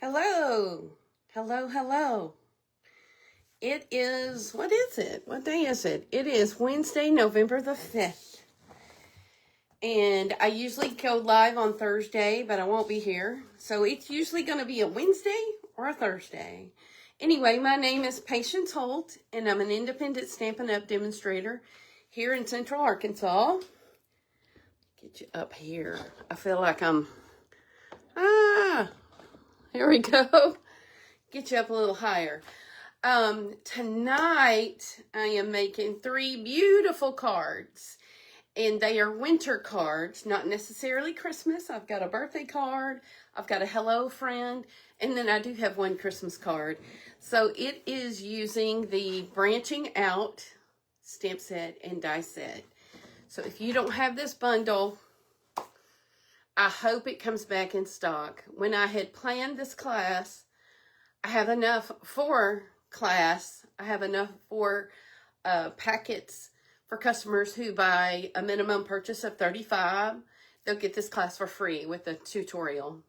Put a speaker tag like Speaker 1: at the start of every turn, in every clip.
Speaker 1: Hello. Hello, hello. It is, what is it? What day is it? It is Wednesday, November the 5th. And I usually go live on Thursday, but I won't be here. So it's usually going to be a Wednesday or a Thursday. Anyway, my name is Patience Holt, and I'm an independent Stampin' Up! Demonstrator here in Central Arkansas. Get you up here. I feel like here we go. Get you up a little higher. Tonight I am making 3 beautiful cards, and they are winter cards, not necessarily Christmas. I've got a birthday card, I've got a hello friend, and then I do have one Christmas card. So it is using the Branching Out stamp set and die set. So if you don't have this bundle, I hope it comes back in stock. When I had planned this class, I have enough for class. I have enough for packets for customers who buy a minimum purchase of $35. They'll get this class for free with a tutorial.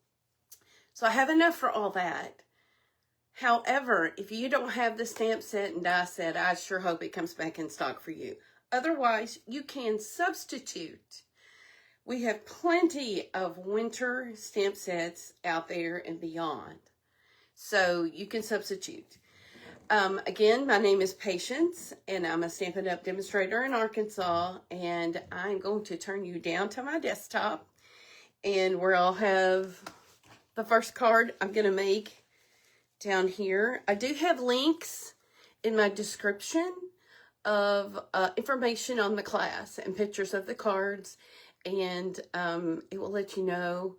Speaker 1: So I have enough for all that. However, if you don't have the stamp set and die set, I sure hope it comes back in stock for you. Otherwise, you can substitute. We have plenty of winter stamp sets out there and beyond. So you can substitute. Again, my name is Patience, and I'm a Stampin' Up! Demonstrator in Arkansas, and I'm going to turn you down to my desktop, and where I'll have the first card I'm going to make down here. I do have links in my description of information on the class and pictures of the cards, and it will let you know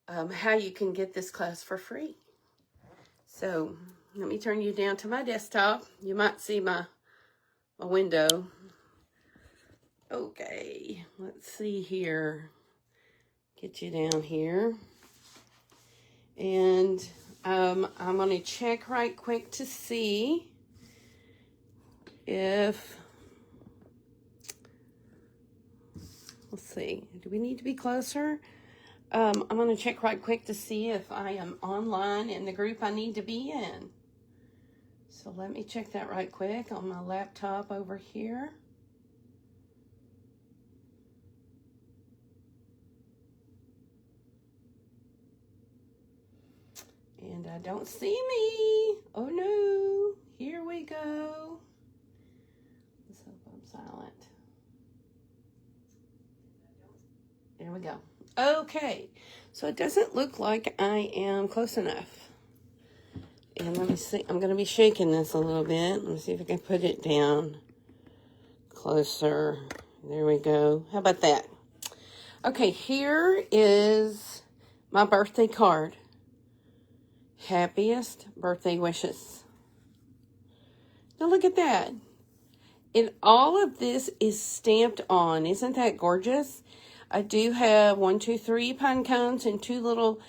Speaker 1: how you can get this class for free. So let me turn you down to my desktop. You might see my window. Okay, let's see here. Get you down here. And I'm going to check right quick to see if, let's see, do we need to be closer? I'm going to check right quick to see if I am online in the group I need to be in. So let me check that right quick on my laptop over here. And I don't see me. Oh no. Here we go. Let's hope I'm silent. There we go. Okay, so it doesn't look like I am close enough. And let me see, I'm going to be shaking this a little bit. Let me see if I can put it down closer. There we go. How about that? Okay, here is my birthday card. Happiest birthday wishes. Now look at that. And all of this is stamped on. Isn't that gorgeous? I do have 1, 2, 3 pine cones and 2 little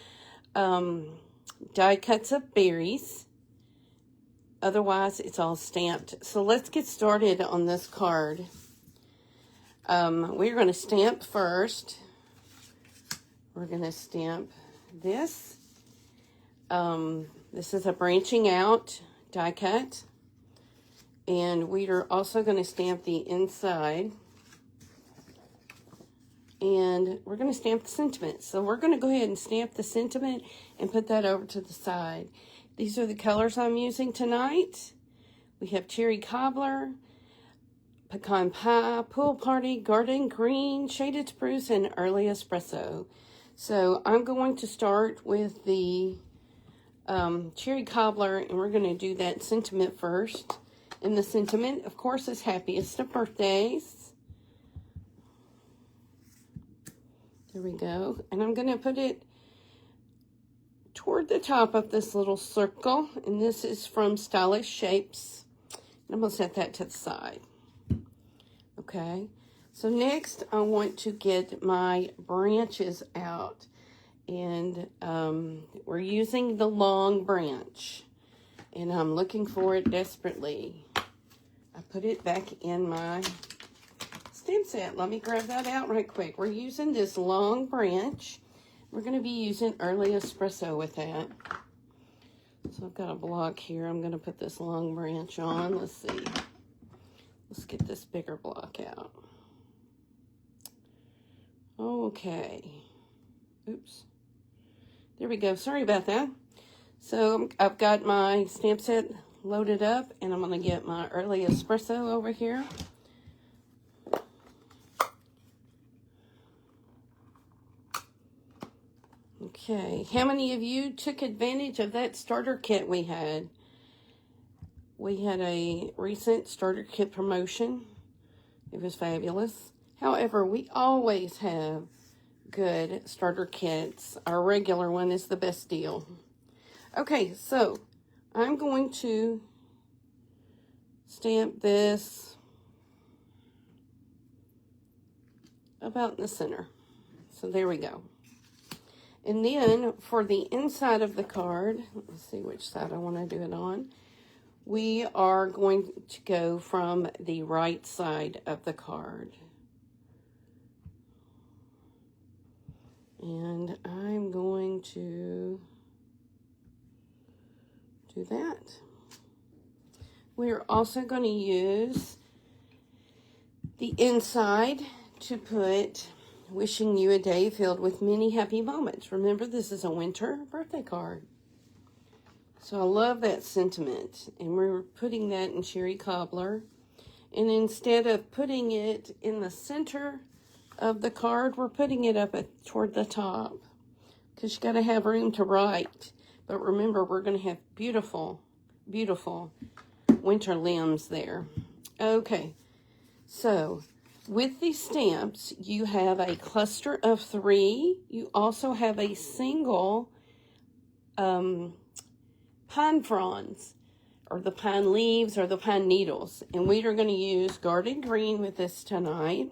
Speaker 1: die cuts of berries. Otherwise, it's all stamped. So let's get started on this card. We're going to stamp first. We're going to stamp this. This is a Branching Out die cut. And we are also going to stamp the inside. And we're going to stamp the sentiment. So we're going to go ahead and stamp the sentiment and put that over to the side. These are the colors I'm using tonight. We have Cherry Cobbler, Pecan Pie, Pool Party, Garden Green, Shaded Spruce, and Early Espresso. So I'm going to start with the Cherry Cobbler, and we're going to do that sentiment first. And the sentiment, of course, is happiest of birthdays. There we go. And I'm going to put it toward the top of this little circle. And this is from Stylish Shapes. And I'm going to set that to the side. Okay. So next, I want to get my branches out. And we're using the long branch. And I'm looking for it desperately. I put it back in my stamp set. Let me grab that out right quick. We're using this long branch. We're going to be using Early Espresso with that. So I've got a block here. I'm going to put this long branch on. Let's see. Let's get this bigger block out. Okay. Oops. There we go. Sorry about that. So I've got my stamp set loaded up, and I'm going to get my early espresso over here. Okay, how many of you took advantage of that starter kit we had? We had a recent starter kit promotion. It was fabulous. However, we always have good starter kits. Our regular one is the best deal. Okay, so I'm going to stamp this about in the center. So there we go. And then for the inside of the card, let's see which side I want to do it on. We are going to go from the right side of the card. And I'm going to do that. We're also going to use the inside to put wishing you a day filled with many happy moments. Remember, this is a winter birthday card. So I love that sentiment. And we're putting that in cherry cobbler. And instead of putting it in the center of the card, we're putting it up toward the top. Because you got to have room to write. But remember, we're going to have beautiful, beautiful winter limbs there. Okay. So with these stamps, you have a cluster of 3. You also have a single pine fronds, or the pine leaves, or the pine needles. And we are going to use Garden Green with this tonight.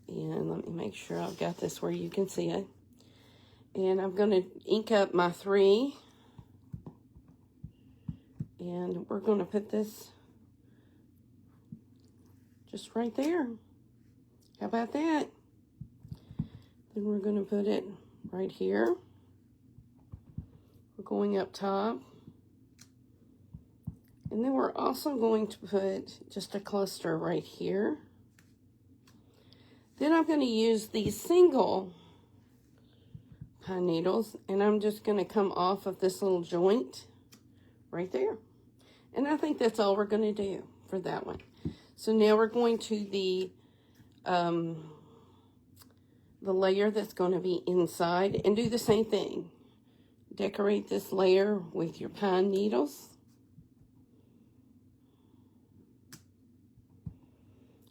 Speaker 1: And let me make sure I've got this where you can see it. And I'm going to ink up my 3. And we're going to put this just right there. How about that? Then we're going to put it right here. We're going up top. And then we're also going to put just a cluster right here. Then I'm going to use these single pine needles, and I'm just going to come off of this little joint right there. And I think that's all we're going to do for that one. So now we're going to the layer that's going to be inside, and do the same thing. Decorate this layer with your pine needles.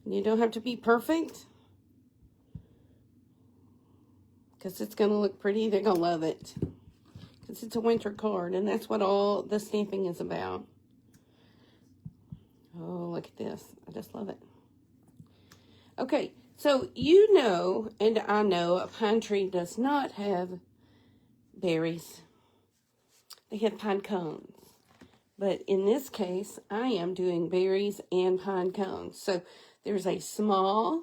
Speaker 1: You don't have to be perfect, because it's going to look pretty. They're going to love it, because it's a winter card, and that's what all the stamping is about. Oh, look at this. I just love it. Okay, so you know, and I know, a pine tree does not have berries. They have pine cones. But in this case, I am doing berries and pine cones. So there's a small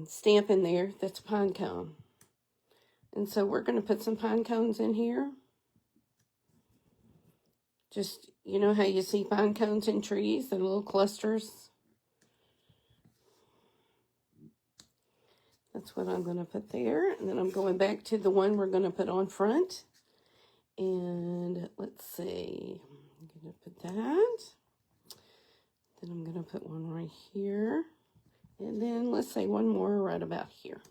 Speaker 1: stamp in there that's a pine cone. And so we're going to put some pine cones in here. Just, you know how you see pine cones in trees, they're little clusters. That's what I'm going to put there. And then I'm going back to the one we're going to put on front. And let's see, I'm going to put that. Then I'm going to put one right here. And then let's say one more right about here.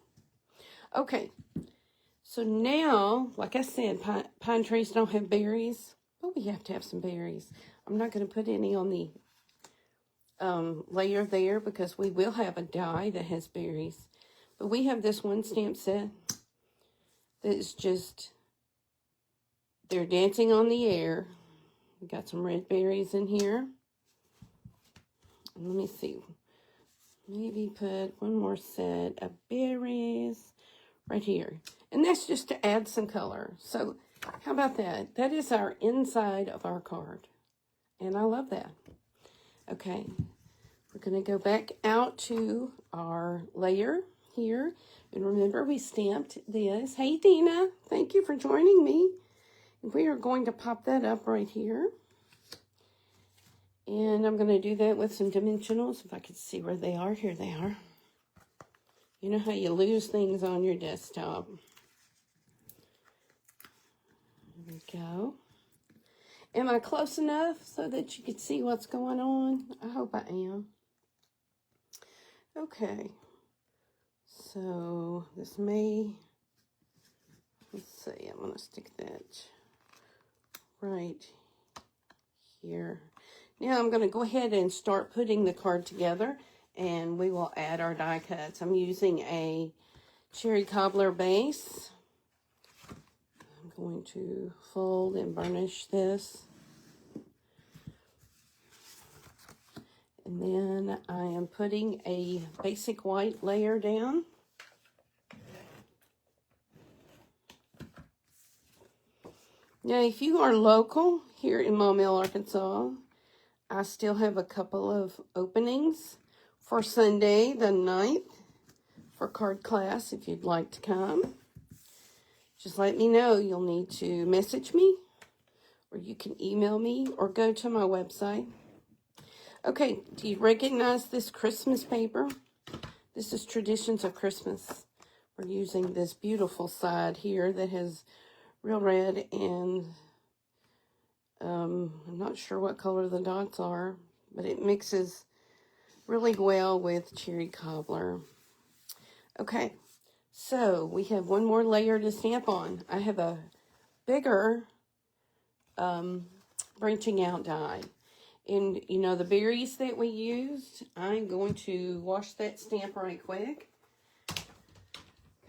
Speaker 1: Okay, so now, like I said, pine trees don't have berries, but we have to have some berries. I'm not going to put any on the layer there, because we will have a die that has berries. But we have this one stamp set that is just, they're dancing on the air. We got some red berries in here. And let me see. Maybe put one more set of berries right here. And that's just to add some color. So how about that? That is our inside of our card. And I love that. Okay. We're going to go back out to our layer here. And remember, we stamped this. Hey, Dina, thank you for joining me. We are going to pop that up right here. And I'm going to do that with some dimensionals. If I could see where they are. Here they are. You know how you lose things on your desktop. There we go. Am I close enough so that you can see what's going on? I hope I am. Okay. So this may, let's see, I'm going to stick that right here. Now I'm going to go ahead and start putting the card together, and we will add our die cuts. I'm using a cherry cobbler base. I'm going to fold and burnish this. And then I am putting a basic white layer down. Now, if you are local here in Maumelle, Arkansas, I still have a couple of openings for Sunday the 9th for card class if you'd like to come. Just let me know. You'll need to message me, or you can email me, or go to my website. Okay, do you recognize this Christmas paper? This is Traditions of Christmas. We're using this beautiful side here that has real red and I'm not sure what color the dots are, but it mixes really well with cherry cobbler. Okay, so we have one more layer to stamp on. I have a bigger branching out die. And, you know, the berries that we used, I'm going to wash that stamp right quick.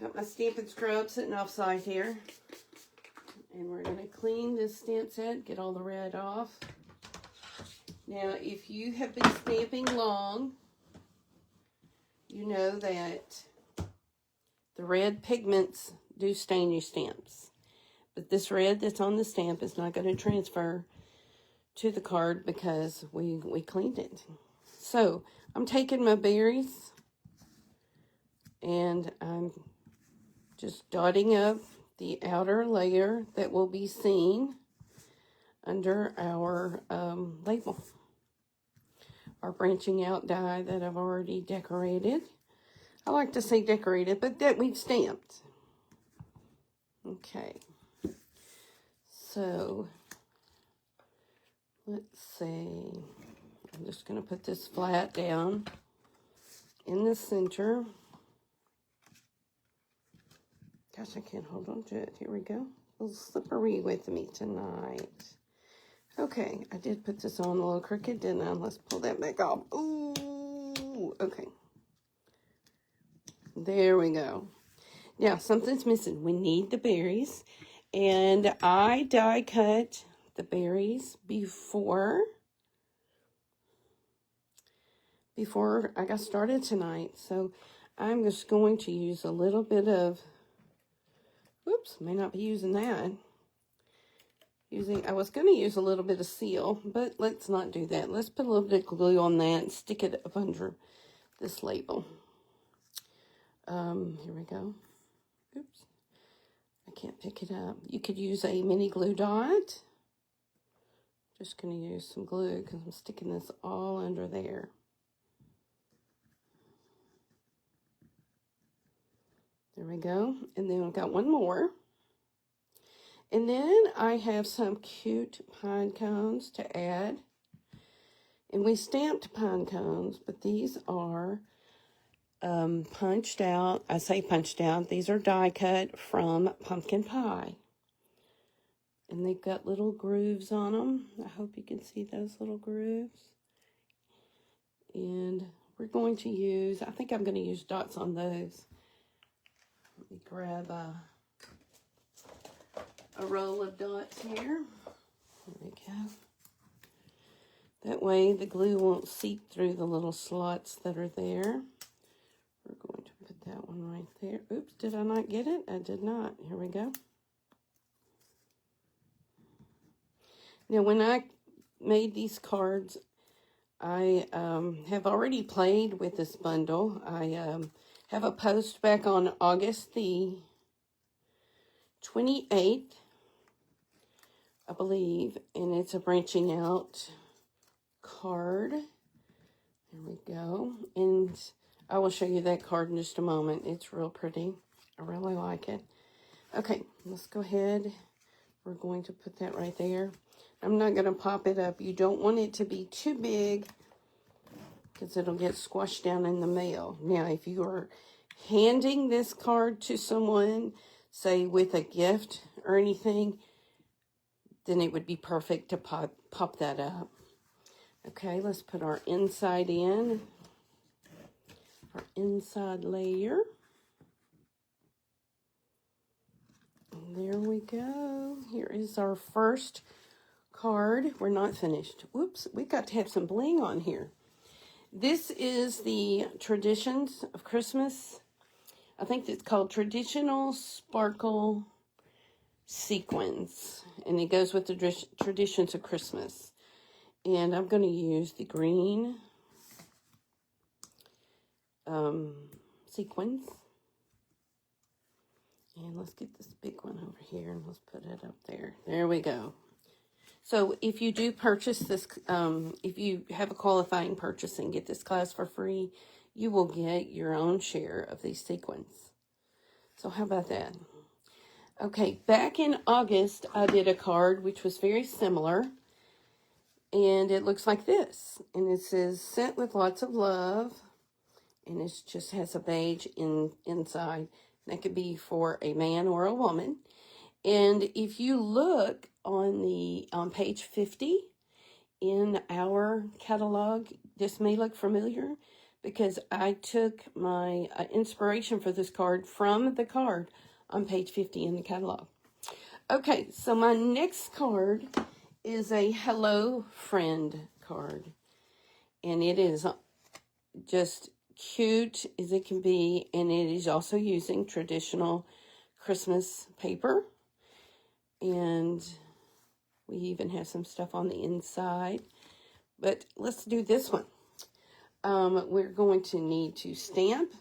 Speaker 1: Got my Stampin' Scrub sitting offside here. And we're going to clean this stamp set, get all the red off. Now, if you have been stamping long, you know that the red pigments do stain your stamps. But this red that's on the stamp is not going to transfer to the card because we cleaned it. So I'm taking my berries and I'm just dotting up the outer layer that will be seen under our label, our branching out die that I've already decorated. I like to say decorated, but that we've stamped. Okay, so let's see. I'm just going to put this flat down in the center. Gosh, I can't hold on to it. Here we go. A little slippery with me tonight. Okay, I did put this on a little crooked, didn't I? Let's pull that back off. Ooh, okay. There we go. Now, something's missing. We need the berries. And I die cut the berries before I got started tonight. So I'm just going to use a little bit of, whoops, may not be using that. I was going to use a little bit of seal, but let's not do that. Let's put a little bit of glue on that and stick it up under this label. Here we go. Oops. I can't pick it up. You could use a mini glue dot. Just going to use some glue because I'm sticking this all under there. There we go. And then I've got one more. And then I have some cute pine cones to add. And we stamped pine cones, but these are punched out. I say punched out. These are die cut from pumpkin pie. And they've got little grooves on them. I hope you can see those little grooves. And we're going to use, I think I'm going to use dots on those. Let me grab a roll of dots here. There we go. That way the glue won't seep through the little slots that are there. We're going to put that one right there. Oops, did I not get it? I did not. Here we go. Now, when I made these cards, I have already played with this bundle. I have a post back on August the 28th, I believe, and it's a branching out card. There we go. And I will show you that card in just a moment. It's real pretty. I really like it. Okay, let's go ahead. We're going to put that right there. I'm not going to pop it up. You don't want it to be too big because it'll get squashed down in the mail. Now, if you are handing this card to someone, say with a gift or anything, then it would be perfect to pop that up. Okay, let's put our inside in. Our inside layer. And there we go. Here is our first card. We're not finished. Whoops, we got to have some bling on here. This is the Traditions of Christmas. I think it's called Traditional Sparkle Sequins. And it goes with the Traditions of Christmas. And I'm going to use the green sequins. And let's get this big one over here and let's put it up there. There we go. So if you do purchase this, if you have a qualifying purchase and get this class for free, you will get your own share of these sequins. So how about that? Okay, back in August, I did a card which was very similar. And it looks like this. And it says, sent with lots of love. And it just has a beige inside. That could be for a man or a woman. And if you look on page 50 in our catalog, this may look familiar because I took my inspiration for this card from the card on page 50 in the catalog. Okay, so my next card is a Hello Friend card. And it is just cute as it can be. And it is also using traditional Christmas paper. And we even have some stuff on the inside. But let's do this one. We're going to need to stamp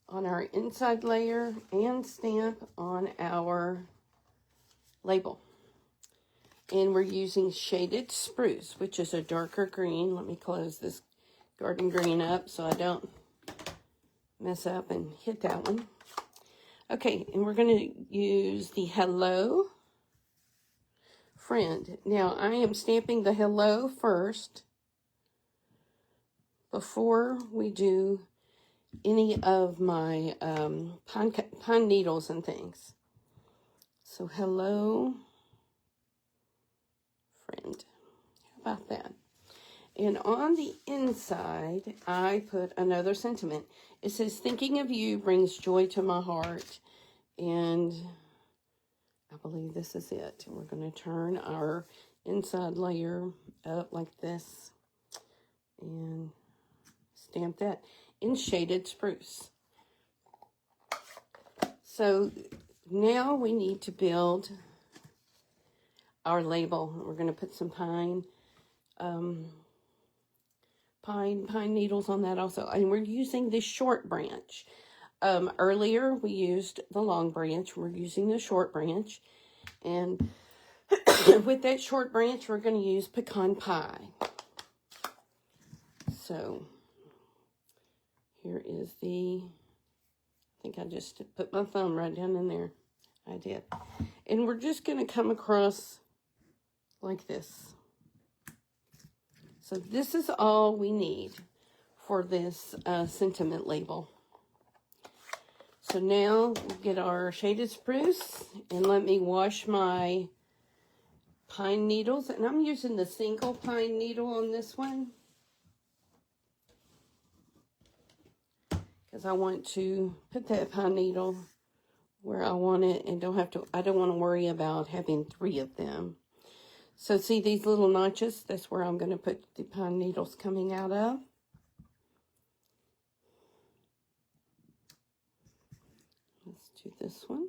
Speaker 1: on our inside layer and stamp on our label. And we're using Shaded Spruce, which is a darker green. Let me close this garden green up so I don't mess up and hit that one. Okay, and we're going to use the Hello Friend. Now, I am stamping the Hello first before we do any of my pine needles and things. So, Hello Friend. How about that? And on the inside, I put another sentiment. It says, thinking of you brings joy to my heart. And I believe this is it. We're going to turn our inside layer up like this and stamp that in Shaded Spruce. So now we need to build our label. We're going to put some pine needles on that also. And we're using the short branch. Earlier we used the long branch. We're using the short branch. And with that short branch, we're going to use pecan pie. So here is I think I just put my thumb right down in there. I did. And we're just going to come across like this. So this is all we need for this sentiment label. So now we'll get our Shaded Spruce and let me wash my pine needles. And I'm using the single pine needle on this one, because I want to put that pine needle where I want it and I don't want to worry about having 3 of them. So see these little notches? That's where I'm going to put the pine needles coming out of. Let's do this one.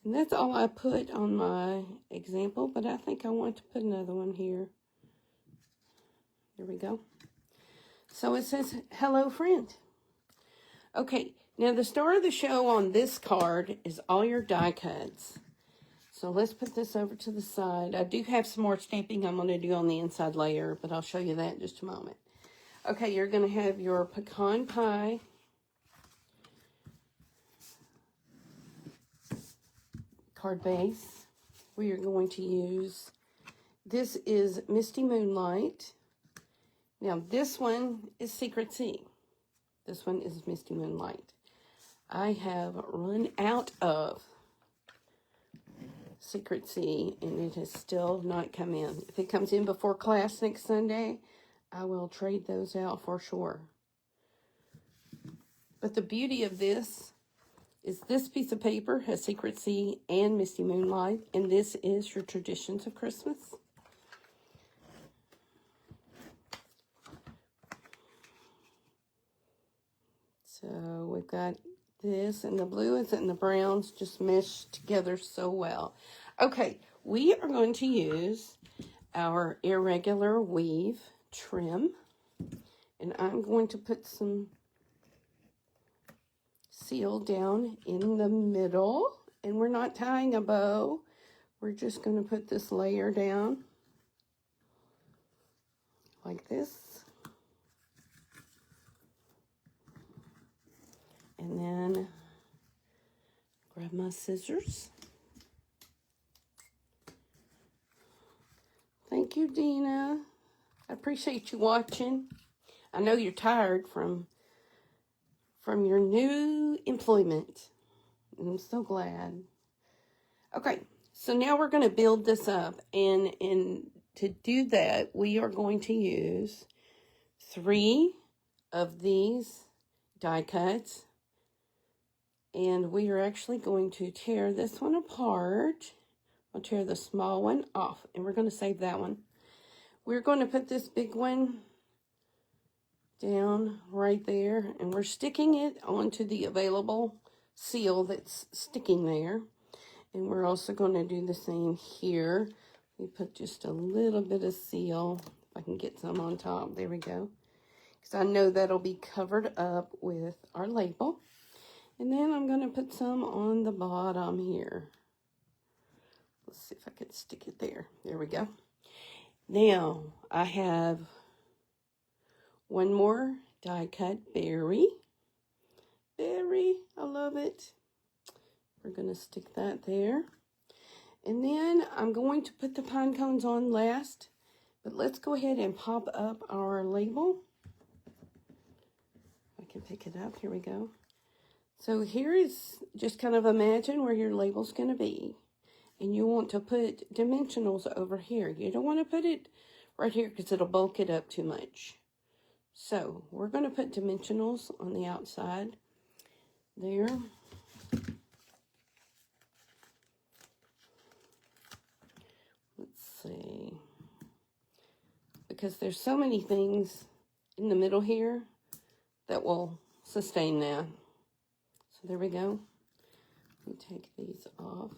Speaker 1: And that's all I put on my example, but I think I want to put another one here. There we go. So it says, hello, friend. Okay, now the star of the show on this card is all your die cuts. So let's put this over to the side. I do have some more stamping I'm going to do on the inside layer, but I'll show you that in just a moment. Okay, you're going to have your pecan pie card base. We are going to use, this is Misty Moonlight. Now this one is Secret Sea. This one is Misty Moonlight. I have run out of Secret Sea, and it has still not come in. If it comes in before class next Sunday, I will trade those out for sure. But the beauty of this is this piece of paper has Secret Sea and Misty Moonlight, and this is your Traditions of Christmas. So we've got this, and the blues and the browns just mesh together so well. Okay, we are going to use our irregular weave trim, and I'm going to put some seal down in the middle, and we're not tying a bow. We're just going to put this layer down like this. And then grab my scissors. Thank you, Dina. I appreciate you watching. I know you're tired from your new employment. And I'm so glad. Okay, so now we're going to build this up. And to do that, we are going to use 3 of these die cuts. And we are actually going to tear this one apart. I'll tear the small one off, and we're going to save that one. We're going to put this big one down right there, and we're sticking it onto the available seal that's sticking there. And we're also going to do the same here. We put just a little bit of seal, if I can get some on top. There we go. Because I know that'll be covered up with our label. And then I'm going to put some on the bottom here. Let's see if I can stick it there. There we go. Now, I have one more die cut berry. Berry, I love it. We're going to stick that there. And then I'm going to put the pine cones on last. But let's go ahead and pop up our label. I can pick it up. Here we go. So here is, just kind of imagine where your label's going to be. And you want to put dimensionals over here. You don't want to put it right here because it'll bulk it up too much. So we're going to put dimensionals on the outside there. Let's see. Because there's so many things in the middle here that will sustain that. So there we go. Let me take these off.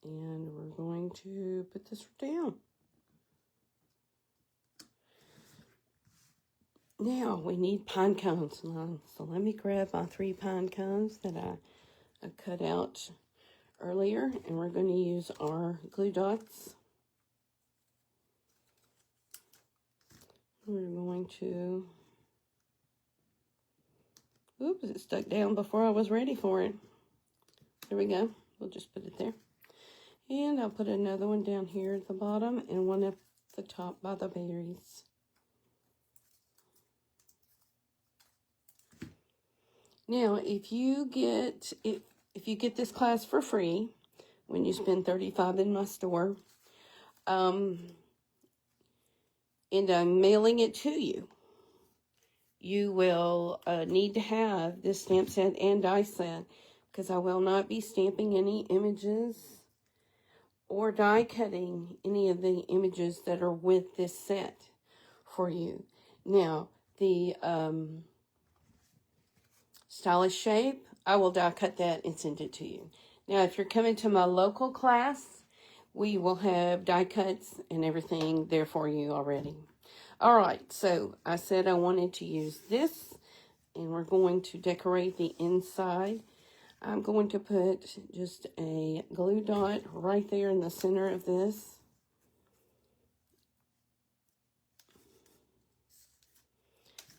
Speaker 1: And we're going to put this down. Now we need pine cones. So let me grab my 3 pine cones that I cut out earlier. And we're going to use our glue dots. We're going to, oops, it stuck down before I was ready for it. There we go. We'll just put it there. And I'll put another one down here at the bottom and one at the top by the berries. Now, if you get this class for free, when you spend $35 in my store, and I'm mailing it to you, you will need to have this stamp set and die set, because I will not be stamping any images or die cutting any of the images that are with this set for you. Now, the stylish shape, I will die cut that and send it to you. Now, if you're coming to my local class, we will have die cuts and everything there for you already. All right, so I said I wanted to use this, and we're going to decorate the inside. I'm going to put just a glue dot right there in the center of this.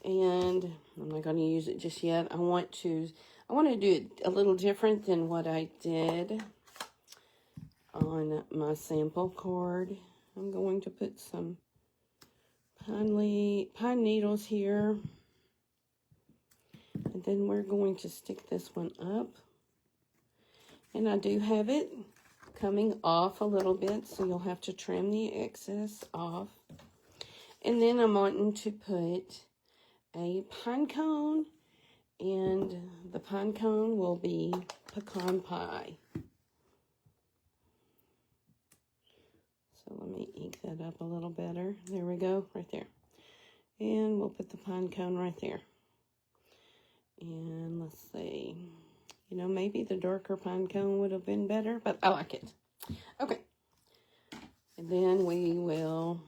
Speaker 1: And I'm not going to use it just yet. I want to do it a little different than what I did on my sample card. I'm going to put some pine needles here. And then we're going to stick this one up. And I do have it coming off a little bit, so you'll have to trim the excess off. And then I'm wanting to put a pine cone, and the pine cone will be pecan pie. So let me ink that up a little better. There we go, right there. And we'll put the pine cone right there. And let's see, you know, maybe the darker pine cone would have been better, but I like it. Okay. And then we will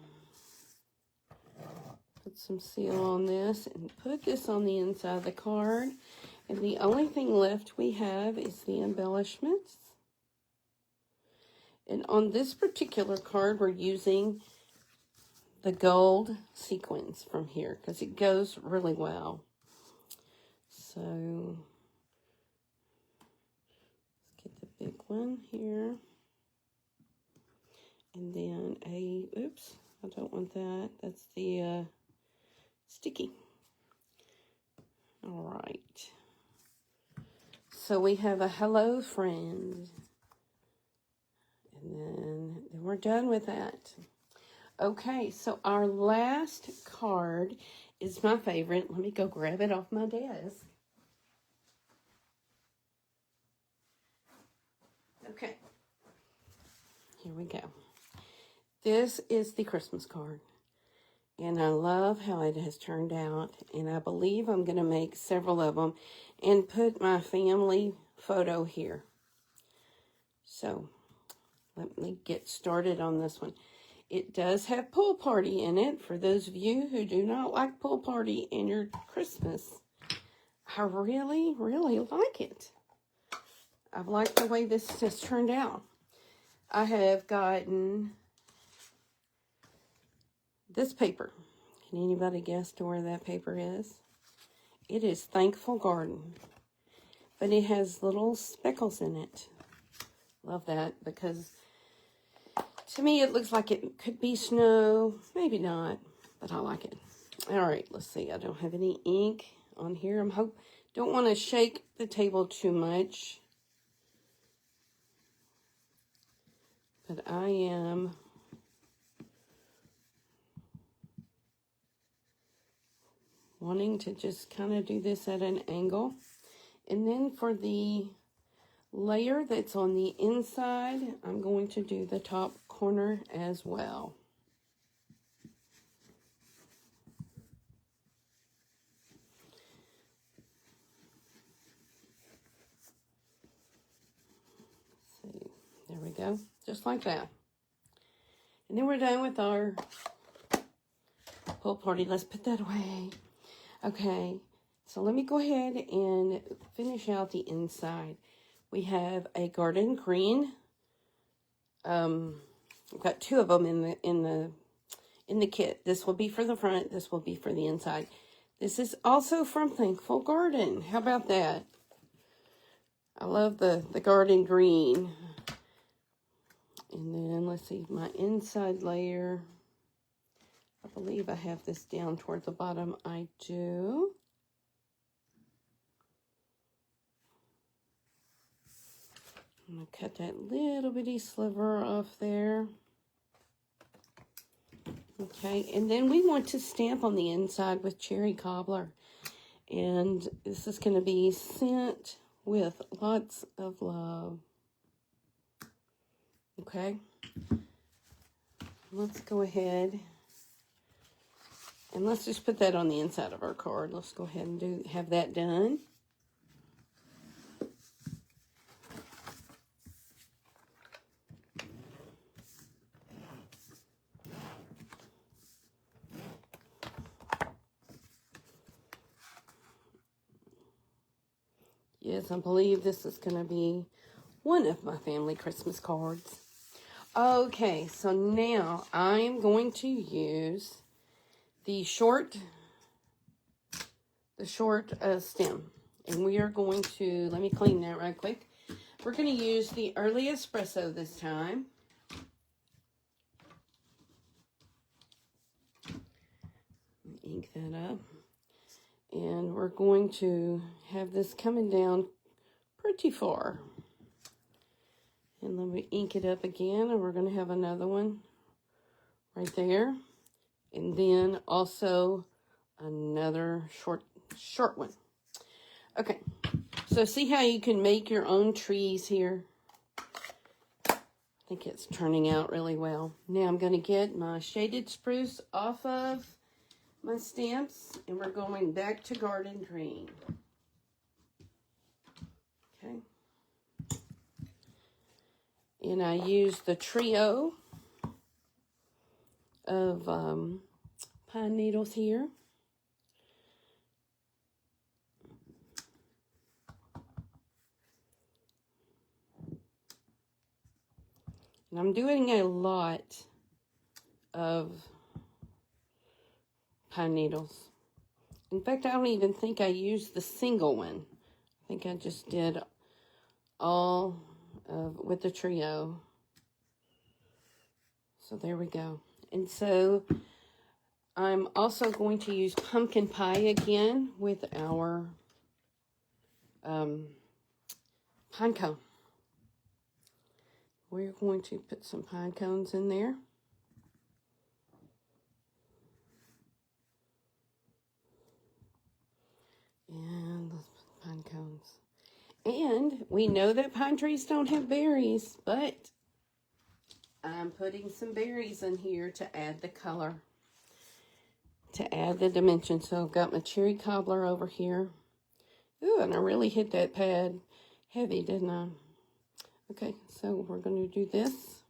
Speaker 1: put some seal on this and put this on the inside of the card. And the only thing left we have is the embellishments. And on this particular card, we're using the gold sequins from here because it goes really well. So let's get the big one here. And then oops, I don't want that. That's the sticky. All right. So we have a hello friend. And then we're done with that. Okay, so our last card is my favorite. Let me go grab it off my desk. Okay. Here we go. This is the Christmas card. And I love how it has turned out. And I believe I'm going to make several of them and put my family photo here. So let me get started on this one. It does have pool party in it. For those of you who do not like pool party in your Christmas, I really, really like it. I've liked the way this has turned out. I have gotten this paper. Can anybody guess to where that paper is? It is Thankful Garden. But it has little speckles in it. Love that because to me it looks like it could be snow. Maybe not, but I like it. All right, let's see. I don't have any ink on here. Don't want to shake the table too much. But I am wanting to just kind of do this at an angle. And then for the layer that's on the inside, I'm going to do the top corner as well. Let's see. There we go. Just like that. And then we're done with our pool party. Let's put that away. Okay, so let me go ahead and finish out the inside. We have a garden green. I've got two of them in the kit. This will be for the front. This will be for the inside. This is also from Thankful Garden. How about that? I love the garden green. And then let's see my inside layer. I believe I have this down toward the bottom. I do. I'm going to cut that little bitty sliver off there. Okay, and then we want to stamp on the inside with cherry cobbler. And this is going to be sent with lots of love. Okay, let's go ahead. And let's just put that on the inside of our card. Let's go ahead and have that done. Yes, I believe this is going to be one of my family Christmas cards. Okay, so now I'm going to use the short stem. And we are going to, let me clean that right quick. We're going to use the early espresso this time. Ink that up. And we're going to have this coming down pretty far. And then we ink it up again, and we're going to have another one right there. And then also another short one. Okay, so see how you can make your own trees here? I think it's turning out really well. Now I'm going to get my shaded spruce off of my stamps, and we're going back to garden green. Okay. And I use the trio of pine needles here. And I'm doing a lot of pine needles. In fact, I don't even think I used the single one. I think I just did all with the trio. So there we go. And so I'm also going to use pumpkin pie again with our pine cone. We're going to put some pine cones in there. And let's put pine cones. And we know that pine trees don't have berries, but I'm putting some berries in here to add the color, to add the dimension. So I've got my cherry cobbler over here. Ooh, and I really hit that pad heavy, didn't I? Okay, so we're going to do this.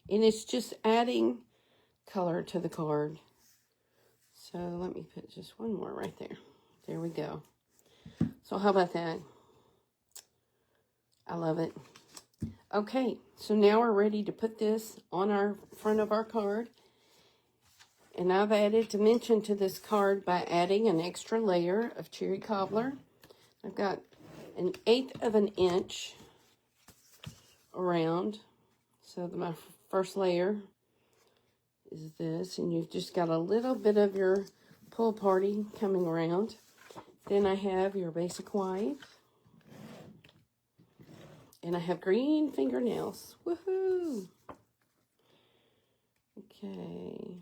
Speaker 1: And it's just adding color to the card. So let me put just one more right there. There we go. So how about that? I love it. Okay, so now we're ready to put this on our front of our card. And I've added dimension to this card by adding an extra layer of cherry cobbler. I've got 1/8 of an inch around. So my first layer is this, and you've just got a little bit of your pull party coming around. Then I have your basic white. And I have green fingernails. Woohoo! Okay.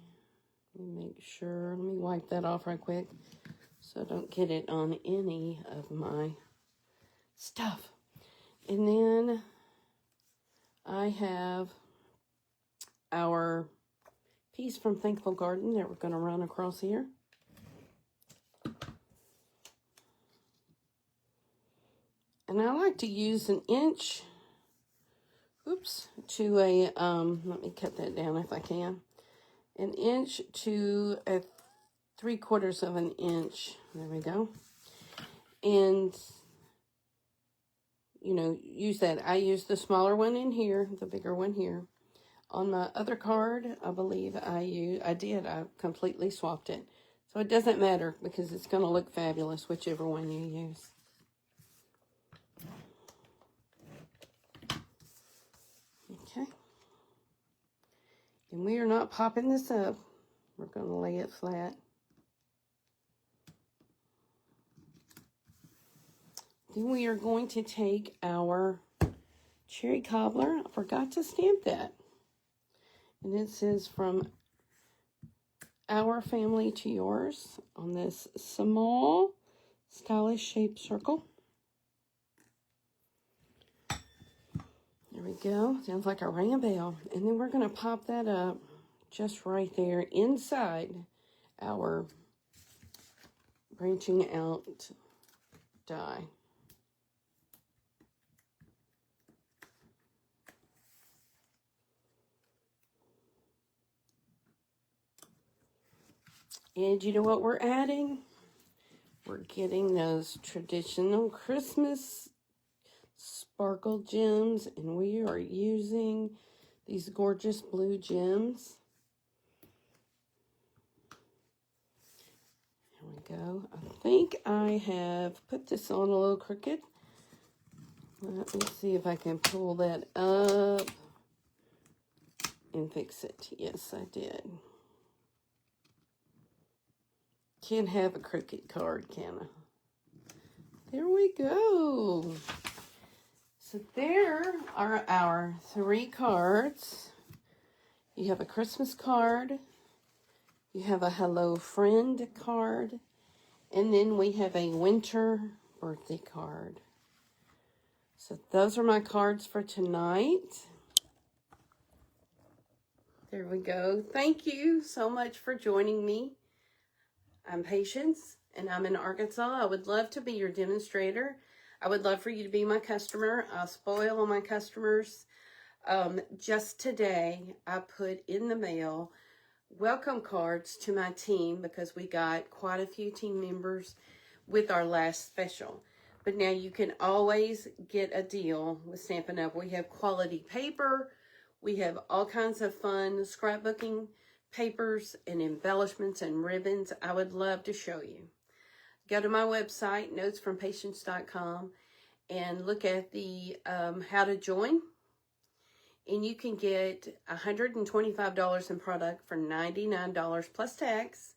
Speaker 1: Let me make sure. Let me wipe that off right quick so I don't get it on any of my stuff. And then I have our piece from Thankful Garden that we're going to run across here. And I like to use 1 inch, to a, let me cut that down if I can. 1 inch to a 3/4 of an inch. There we go. And, you know, use that. I use the smaller one in here, the bigger one here. On my other card, I believe I completely swapped it. So it doesn't matter because it's going to look fabulous, whichever one you use. Okay. And we are not popping this up. We're going to lay it flat. Then we are going to take our cherry cobbler. I forgot to stamp that. And it says from our family to yours on this small, stylish shaped circle. There we go. Sounds like a ring a bell. And then we're going to pop that up just right there inside our branching out die. And you know what we're adding? we're getting those traditional Christmas sparkle gems, and we are using these gorgeous blue gems. There we go. I think I have put this on a little crooked. Let me see if I can pull that up and fix it. Yes, I did. Can't have a crooked card, can I? There we go. So there are our 3 cards. You have a Christmas card, you have a Hello Friend card, and then we have a winter birthday card. So those are my cards for tonight. There we go. Thank you so much for joining me. I'm Patience, and I'm in Arkansas. I would love to be your demonstrator. I would love for you to be my customer. I'll spoil all my customers. Just today, I put in the mail welcome cards to my team because we got quite a few team members with our last special. But now you can always get a deal with Stampin' Up. We have quality paper. We have all kinds of fun scrapbooking papers and embellishments and ribbons. I would love to show you. Go to my website, notesfrompatience.com, and look at the how to join. And you can get $125 in product for $99 plus tax,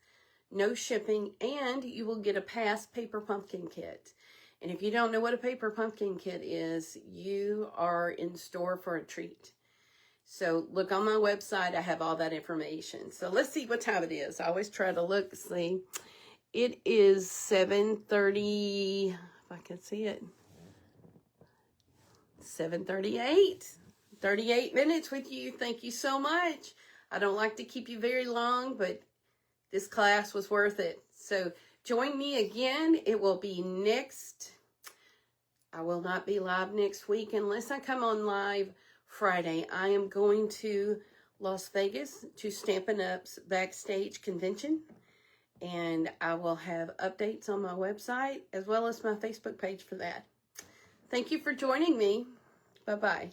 Speaker 1: no shipping, and you will get a past paper pumpkin kit. And if you don't know what a paper pumpkin kit is, you are in store for a treat. So look on my website. I have all that information. So let's see what time it is. I always try to look, see. It is 7:30, if I can see it. 7:38. 38 minutes with you. Thank you so much. I don't like to keep you very long, but this class was worth it. So join me again. It will be next. I will not be live next week unless I come on live Friday. I am going to Las Vegas to Stampin' Up's backstage convention, and I will have updates on my website as well as my Facebook page for that. Thank you for joining me. Bye-bye.